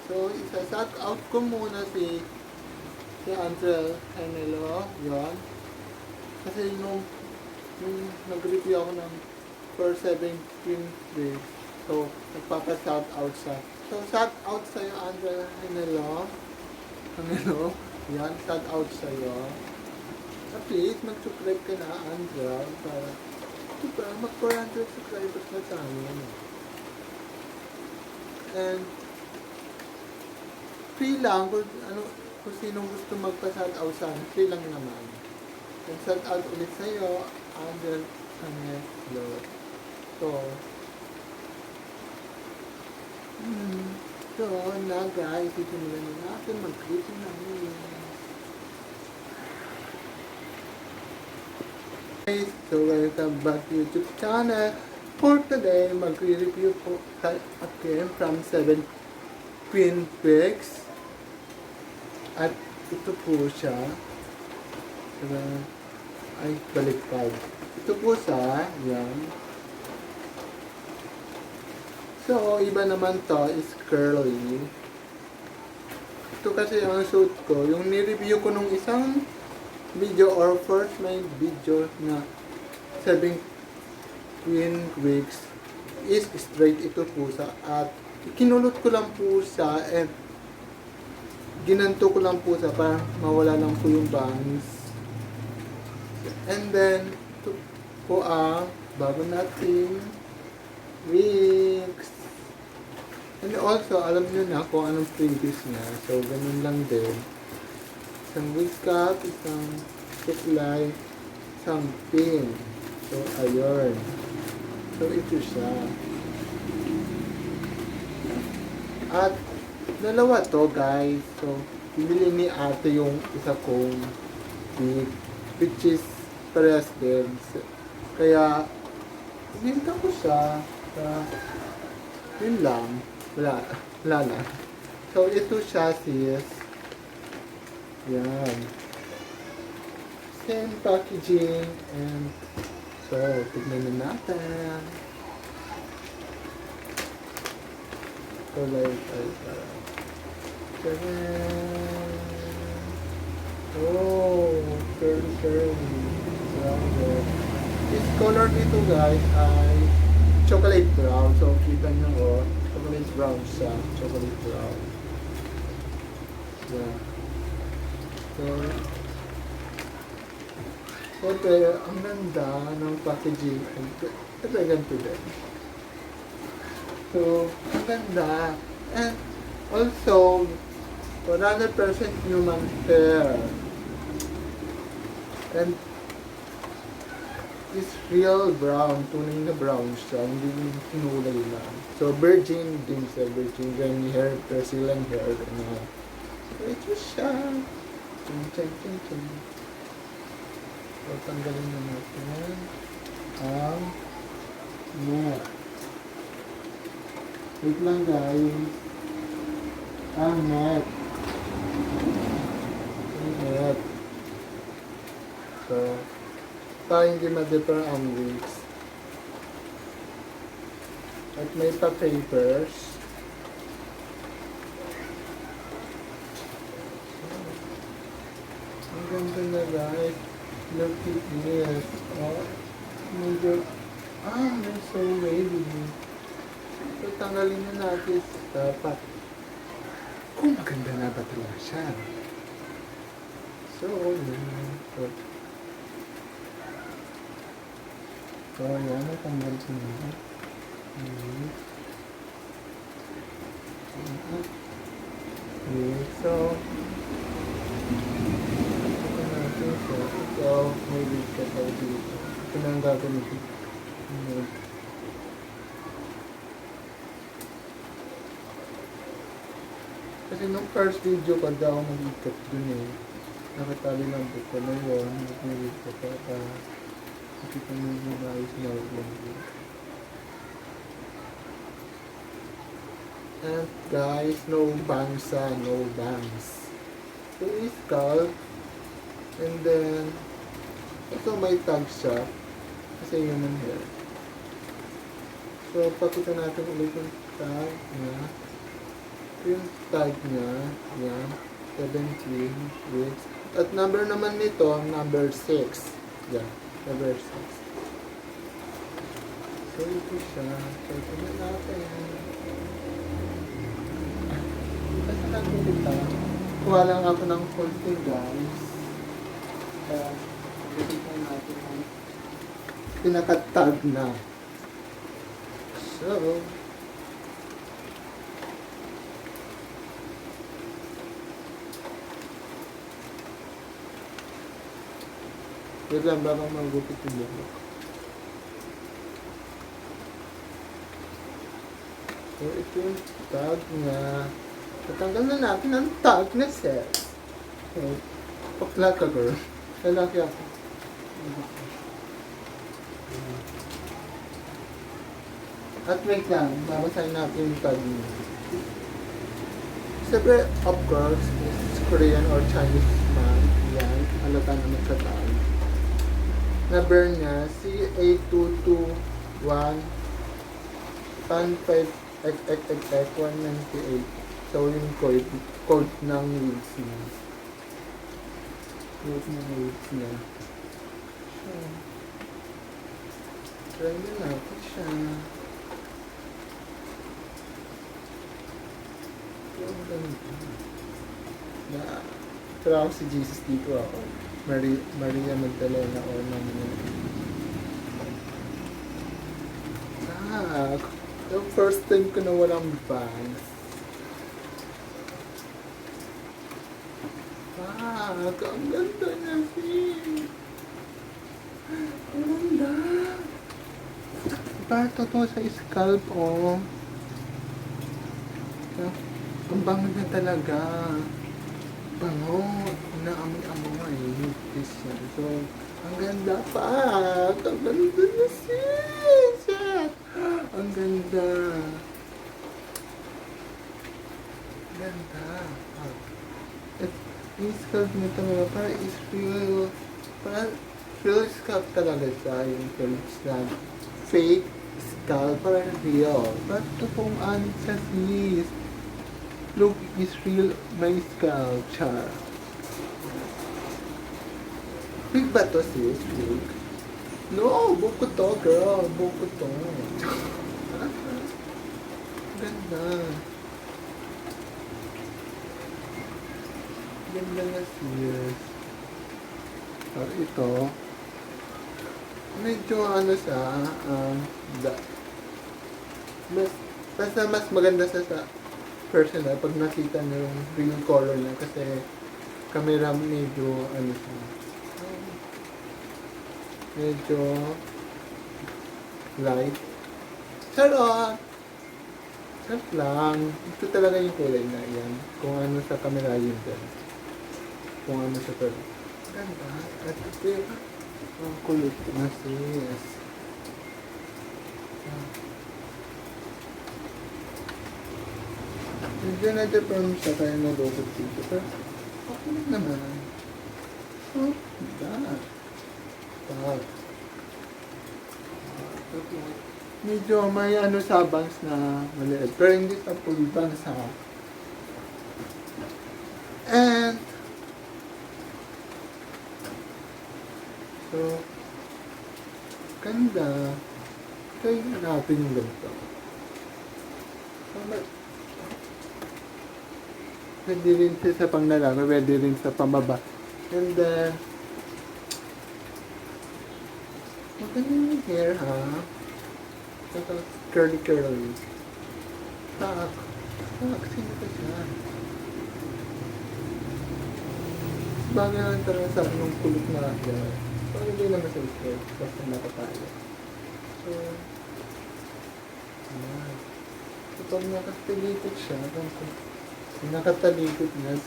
So, isa-shout out ko muna si Andrea Canelo, yon. Kasi nung nag-review ako ng for 17 weeks, so, nagpapa-shout out siya. So, shout out sa'yo, Andrea Canelo. Yan, shout out sa'yo. Please, mag-subscribe ka na, Andrea, para mag-400 subscribers na tayo. And, free lang, kung sinong gusto magpa-shout out sa akin, free lang naman. And shout out ulit sa'yo, Andrea Canelo. So, na guys, isimulan na natin mag-greeting namin. So, welcome back to YouTube channel. For today, mag-review po tayo again from 7 Qeeun Wigs. At ito po siya. Ay, baliktad. Ito po siya. Yan. So, iba naman to is curly. Ito kasi ang suit ko. Yung ni-review ko nung isang video or first my video na 7 Qeeun Wigs is straight ito po sa at kinulot ko lang po siya and ginanto ko lang po siya para mawala lang po yung bangs. And then ito po ang bago nating wigs. And also, alam nyo na kung anong previous niya. So, ganun lang din. Isang wig cap, isang suklay, isang pin. So, ayun. So, ito siya. At, dalawa to, guys. So, bibili ni ate yung isa kong wig, which is parehas din. Kaya, binta ko siya. Yun lang. Wala na. So, ito siya, sis. Yan. Same packaging. And, so, tignan na natin. So, like, oh, curly. This color dito, guys, ay chocolate brown. So, kita nyo, chocolate brown siya. Chocolate brown. Yeah. So, ang ganda ng packaging. Ito ay ganito din. So, ang ganda. And, also, 100% human hair. And, is real brown, tunay na brown siya, hindi kinulay lang. So, virgin din siya, virgin granny hair, Brazilian hair, gano'n. So, ito siya. Chin. So, tanggalin na natin ang net. Wait lang, guys. Ang net. So, para hindi ma-defer ang wigs. At may pa-papers. Ang ganda na, guys. Look at this. Oh, medyo, they're so wavy. So, tanggalin na natin dapat kung maganda na ba talaga siya. So, yun. So, yan, natanggal ko na. Okay, so, ito natin siya. So, may wig ka tayo dito. Ito na ang gagawin ko. Kasi nung first video ko daw mag-ikat dun eh. Nakatali lang ko na yun. May wig ka pa. Nakita mo yung ayos na wig. And guys, no bangs. So, scalp. And then, ito may tag siya. Kasi human hair. So, pakita natin ulit yung tag niya. yung tag niya. Yan. 17 weeks. At number naman nito, number 6. Yan. Number 6. So, ito siya. So, ito na natin. Basta natin kita. Kuha lang ako ng konti, guys. Kaya, ito natin ang pinaka-tag na. So, wait lang, baka magupit yung buhok. So, ito yung tag na. Tatanggal na natin ang tag na set. Okay. Pakla ka, girl. Lalaki ako. At wait lang, babasahin natin yung tag niya. Siyempre, of course, is Korean or Chinese man. Yan, alata naman sa tag. Number niya, C8221 198. So, yung code ng wigs niya. Code ng wigs niya. So, try na natin siya. Yung ganito. Pero ako si Jesus dito ako. Maria Magdalena o naman. Yung first time ko na walang bangs. Ang ganda niya, Fee. Ang ganda. Diba, totoo sa scalp, oh. Ang bango na talaga. Bango. Naamoy-amoy. Hipis yan. So, ang ganda pa. Ang ganda na siya. Ang ganda. Ganda. Yung scalp niya talaga, para is real. Para real scalp talaga siya. Yung scalp. Fake scalp, para real. Para totoong anit siya, sis. Look, is real my scalp, char. Big ba to, sis? Big? No, buko to, girl. Buko to. Ganda. Ganda na, sis. Ito. Medyo ano siya, basta mas maganda sa personal pag nakita niyo yung real color niya kasi camera medyo ano siya, medyo light. Charot! Charot lang. Ito talaga yung kulay na yan. Kung ano sa camera yun din. Kung ano sa pero. Ganda. At ito yung kulot na sis. Medyo na-deform siya kaya nalukot dito. Pero okay naman. Oh, ganda. Tag. Medyo may ano sa bangs na maliit. Pero hindi sa full bangs ha. And so, ganda. Try natin yung ganito. Pwede rin siya sa panglalaki, pwede rin sa pambaba. And then, maganda yung hair ha. Saka curly. Tak. Sino ka siya? Bagay lang talaga sa akin yung kulot na hair. So, hindi naman sa skirt. Basta nakatayo. So, ayan. So, pag nakatalikot siya, nakatalikot niya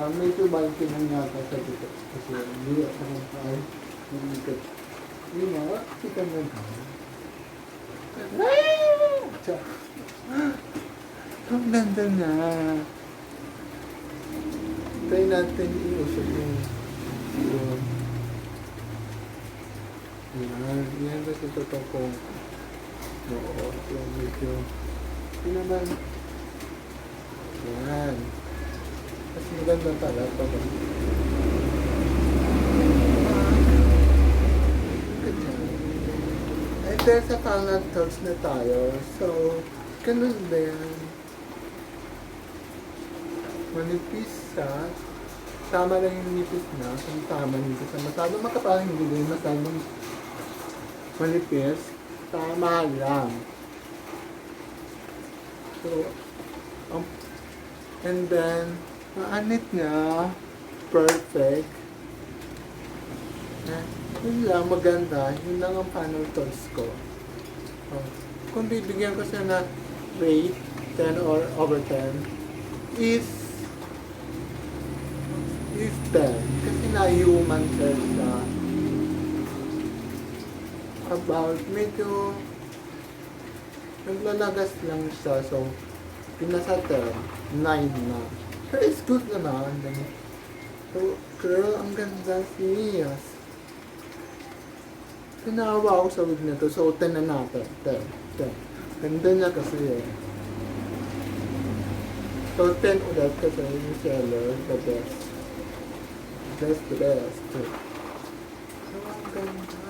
medyo bulky lang yata sa dito. Kasi hindi ako ng kahit nalikot. Yun na, kita na naman. Ang ganda na. Try natin iusap yung yan kasi totoo kong yung medyo yun naman Maganda pala ito. And then sa final thoughts na tayo. So, ganun din. Manipis siya. Tama lang yung nipis na. Kung tama nipis na masyadong makapal, hindi din masyadong manipis. Tama lang. So, and then, maanit niya. Perfect. Yun lang, maganda. Yun lang ang final thoughts ko. Kung bibigyan ko siya na rate, 10 or over 10, is 10. Kasi na-human siya. About, medyo naglalagas lang siya. So, pinasa 10, 9 na. Pero it's good naman. So, girl, ang ganda serious. Tinawa ako sa wig na to. So, 10 na natin. 10. Ganda niya kasi eh. So, 10 ulit kasi yung seller, the best. That's the best. So, ang ganda.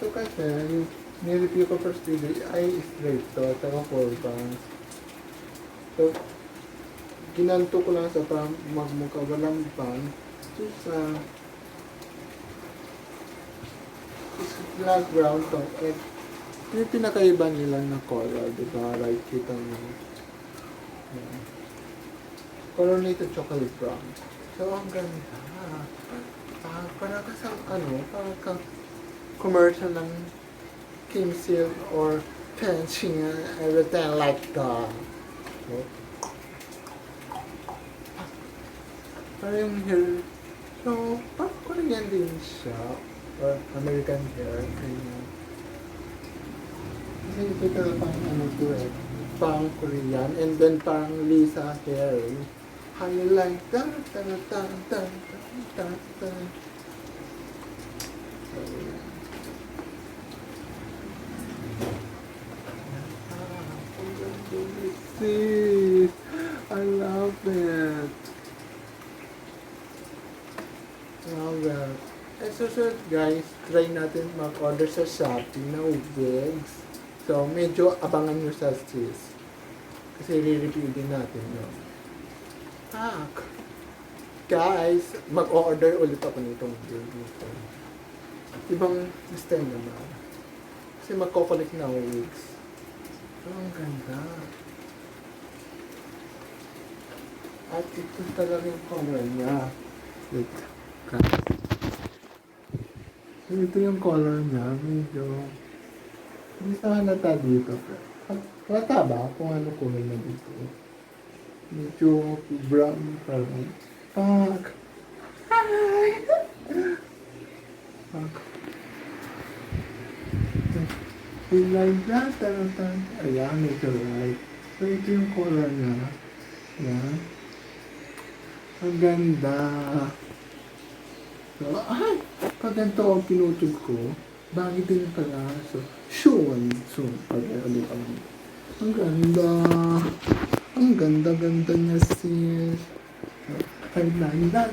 Ito kasi, yung nireview ko first video, ay straight to. Taga 4 bands. So, ginanto ko lang sa parang magmukha walang band. So, sa black brown to. And yung pinakaiba nila na color, diba? Right, kita mo. Yeah. Color nito chocolate brown. So, ang ganda. Parang kasang parang kang commercial ng Kim Silk or Tenching, everything like that. So, parang yung hair. So, parang Korean din siya. Or American hair. Ganyan. Kasi ito talaga pang Korean. And then parang Lisa hair. Highlight. So, sis, I love it. Love it. And so guys, try natin mag-order sa Shopee na wigs. So, medyo abangan nyo sa sis. Kasi re-review din natin yun. Guys, mag-order ulit ako nitong wig nito. Ibang style naman. Kasi magko-collect na ako wigs. Oh, ang ganda. At ito talaga yung color niya. Wait, guys. So, ito yung color niya. Medyo hindi sa halata dito. Halata ba kung ano kulay na dito? Medyo brown parang. Fuck! Hi! Fuck. Like that, ayan, medyo light. So, ito yung color niya. Ayan. Ang ganda. So, pag ganito ang pinutog ko, bagay din pala. So, soon. Pag ulit ang ganda. Ang ganda niya sis. Ay, nanda.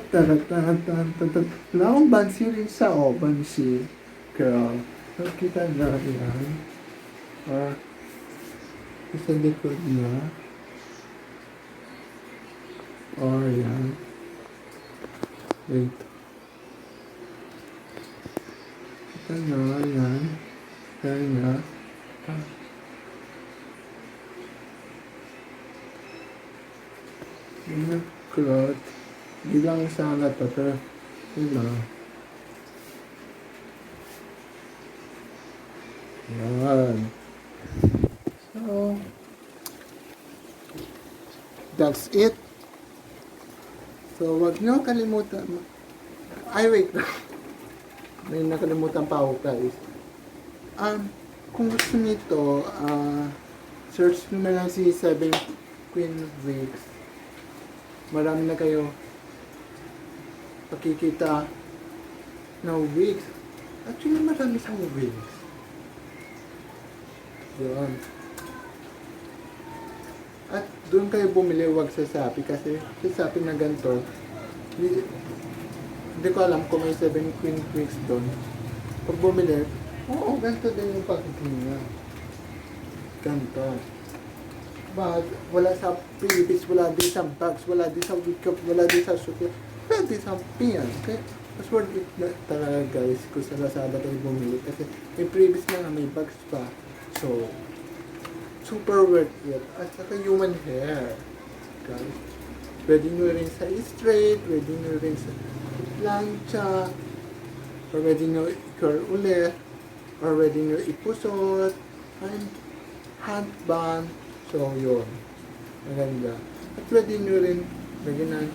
Wala akong bansi rin sa bansi. Girl. So, kita na yan. Or, sa likod niya. Or, yan. Wait. Kita na, yan. Kaya nga. Yan, cloth. Hindi lang isa na ito, pero yun lang. Yan. So, that's it. So, wag nyo kalimutan. Ay, wait. May nakalimutan pa ako, guys. Kung gusto nito, search nyo na lang si 7 Qeeun Wigs. Marami na kayo pakikita na wigs. Actually, marami sa wigs. Yan. At doon kayo bumili, wag sa Shopee kasi sa Shopee na ganito, hindi ko alam kung may 7 Qeeun Wigs doon. Pag bumili, oo, ganito din yung packaging niya. Ganito. But, wala sa previous, wala din sa bags, wala din sa wig cup, wala din sa suit, wala din sa piyan. Okay? Mas worth it na talaga guys kung sa Lazada kayo bumili kasi may previous na nga, may bags pa. So, super worth it. At saka human hair. Guys. Pwede nyo rin sa straight, pwede nyo rin sa plancha, or pwede nyo i-curl ulit, or pwede nyo ipusot, and handband. So, yun. Maganda. At pwede nyo rin lagyan ng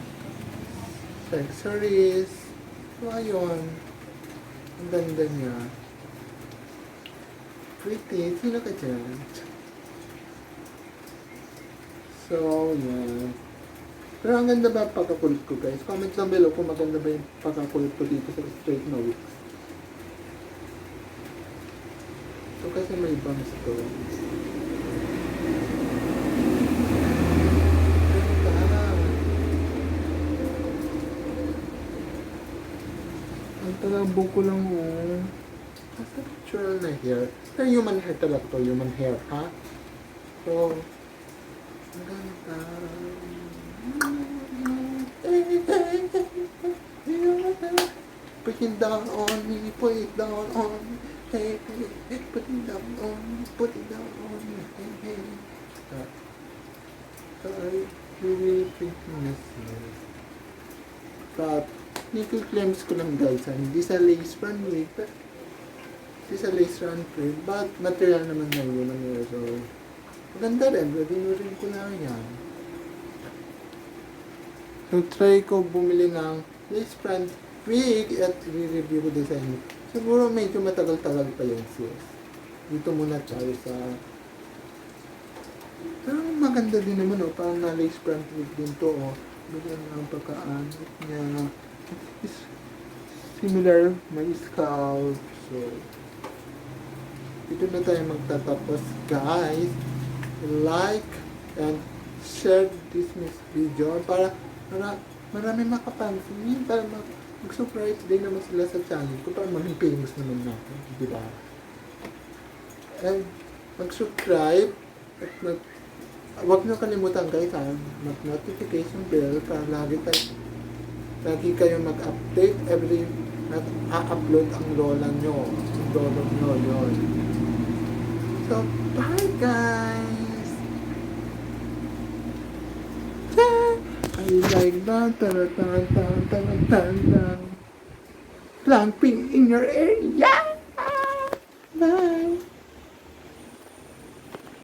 accessories. So, ayun. Ang ganda niya. Pretty. Sino ka dyan? So, yan. Pero ang ganda ba pagkakulit ko guys? Comment lang below kung maganda ba yung pagkakulit ko dito sa straight na wigs. So, kasi may bangs to. Ang talabo ko lang basta natural na hair. Pero human hair talaga to, human hair, ha? So, ang ganda. Put it down on me, put it down on me, hey, hey, put it down on me, put it down on me, hey, hey. So, I really think this is. But, nickel claims ko lang guys, hindi sa lace front wig, but hindi sa lace front wig, but material naman na yun ang yun. So, maganda rin, pwede nyo rin ko na yan. So, try ko bumili ng lace front wig at re-review ko din sa inyo. Siguro medyo matagal-tagal pa yun sis. Dito muna tayo sa... Pero maganda din naman parang na lace front wig din to Bigyan ng pagkaanit niya. It's similar, may scalp. So, dito na tayo magtatapos guys. Like and share this video para marami makapansin, para mag-surprise din naman sila sa channel ko, para maging famous naman natin, di ba? And mag-subscribe at huwag nyo kalimutan guys mag-notification bell para lagi kayo mag-update every na-upload ang lola nyo, ang lolo nyo, yun. So, bye guys! I like that, tan tan tan tan tan tan. Clamping in your area.